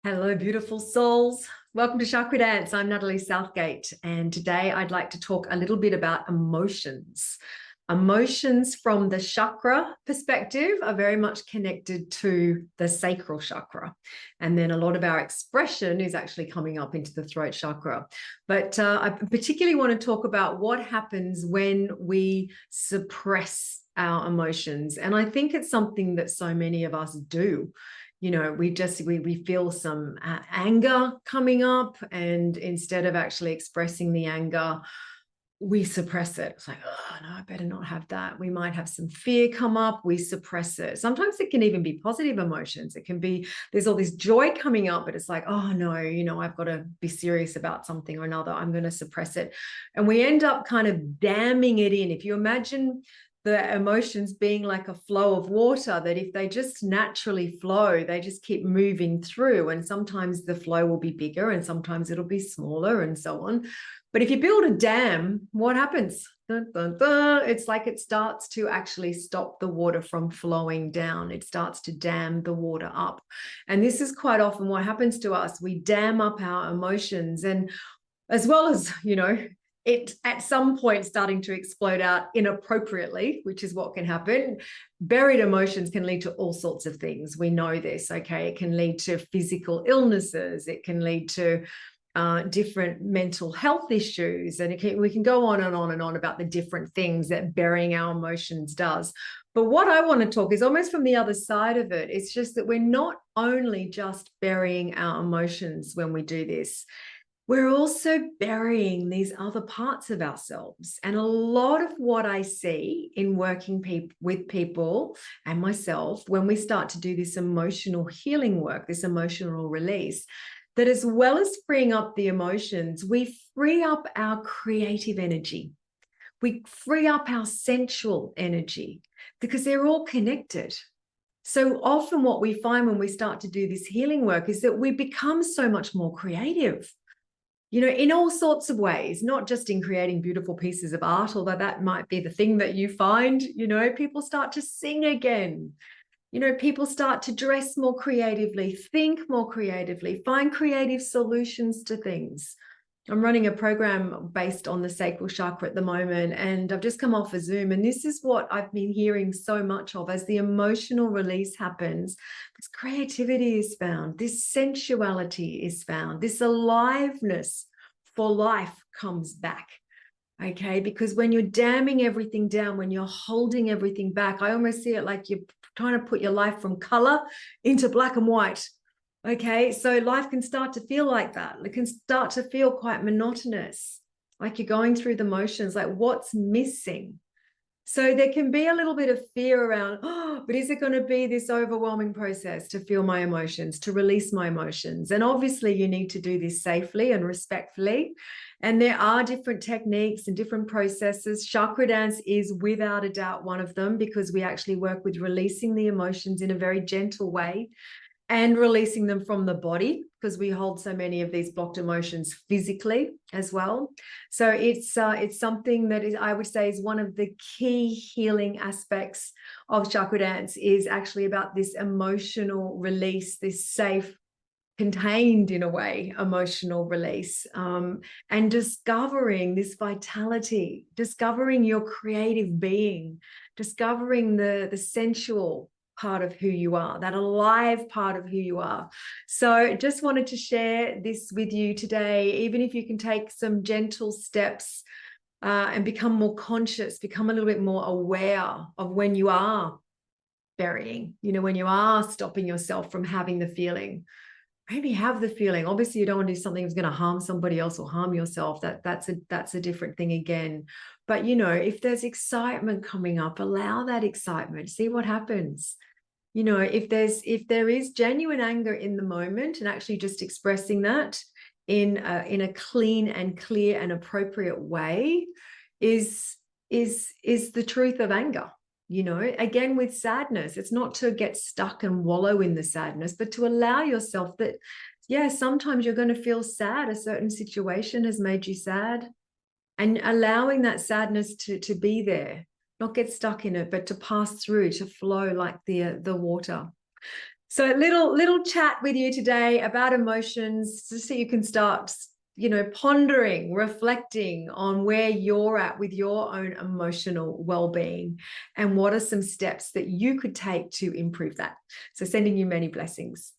Hello, beautiful souls. Welcome to Chakra Dance. I'm Natalie Southgate, and today I'd like to talk a little bit about emotions. Emotions from the chakra perspective are very much connected to the sacral chakra. And then a lot of our expression is actually coming up into the throat chakra. But I particularly want to talk about what happens when we suppress our emotions. And I think it's something that so many of us do. We feel some anger coming up, and instead of actually expressing the anger, we suppress it. It's like, oh no, I better not have that. We might have some fear come up, we suppress it. Sometimes it can even be positive emotions. It can be, there's all this joy coming up, but it's like, oh no, I've got to be serious about something or another. I'm going to suppress it. And we end up kind of damming it in. If you imagine the emotions being like a flow of water, that if they just naturally flow, they just keep moving through. And sometimes the flow will be bigger and sometimes it'll be smaller and so on. But if you build a dam, what happens? Dun, dun, dun. It's like it starts to actually stop the water from flowing down. It starts to dam the water up. And this is quite often what happens to us. We dam up our emotions, and as well as, it at some point starting to explode out inappropriately, which is what can happen. Buried emotions can lead to all sorts of things. We know this, okay? It can lead to physical illnesses. It can lead to different mental health issues. And we can go on and on and on about the different things that burying our emotions does. But what I want to talk is almost from the other side of it. It's just that we're not only just burying our emotions when we do this. We're also burying these other parts of ourselves. And a lot of what I see in working with people and myself, when we start to do this emotional healing work, this emotional release, that as well as freeing up the emotions, we free up our creative energy. We free up our sensual energy, because they're all connected. So often what we find when we start to do this healing work is that we become so much more creative, in all sorts of ways, not just in creating beautiful pieces of art, although that might be the thing that you find. People start to sing again. People start to dress more creatively, think more creatively, find creative solutions to things. I'm running a program based on the sacral chakra at the moment, and I've just come off a Zoom, and this is what I've been hearing so much of. As the emotional release happens, this creativity is found, this sensuality is found, this aliveness for life comes back. Okay, because when you're damming everything down, when you're holding everything back, I almost see it like you're trying to put your life from color into black and white. Okay, so life can start to feel like that. It can start to feel quite monotonous, like you're going through the motions, like what's missing? So there can be a little bit of fear around, but is it going to be this overwhelming process to feel my emotions, to release my emotions? And obviously you need to do this safely and respectfully. And there are different techniques and different processes. Chakra dance is without a doubt one of them, because we actually work with releasing the emotions in a very gentle way and releasing them from the body, because we hold so many of these blocked emotions physically as well. So it's something that is, I would say, is one of the key healing aspects of chakra dance, is actually about this emotional release, this safe, contained in a way emotional release, and discovering this vitality, discovering your creative being, discovering the sensual part of who you are, that alive part of who you are. So just wanted to share this with you today, even if you can take some gentle steps and become more conscious, become a little bit more aware of when you are burying, when you are stopping yourself from having the feeling. Maybe have the feeling. Obviously, you don't want to do something that's going to harm somebody else or harm yourself. That's a different thing again. But if there's excitement coming up, allow that excitement. See what happens. If there is genuine anger in the moment, and actually just expressing that in a clean and clear and appropriate way is the truth of anger. Again, with sadness, it's not to get stuck and wallow in the sadness, but to allow yourself that, yeah, sometimes you're going to feel sad. A certain situation has made you sad, and allowing that sadness to be there, not get stuck in it, but to pass through, to flow like the water. So little chat with you today about emotions, just so you can start, pondering, reflecting on where you're at with your own emotional well-being and what are some steps that you could take to improve that. So sending you many blessings.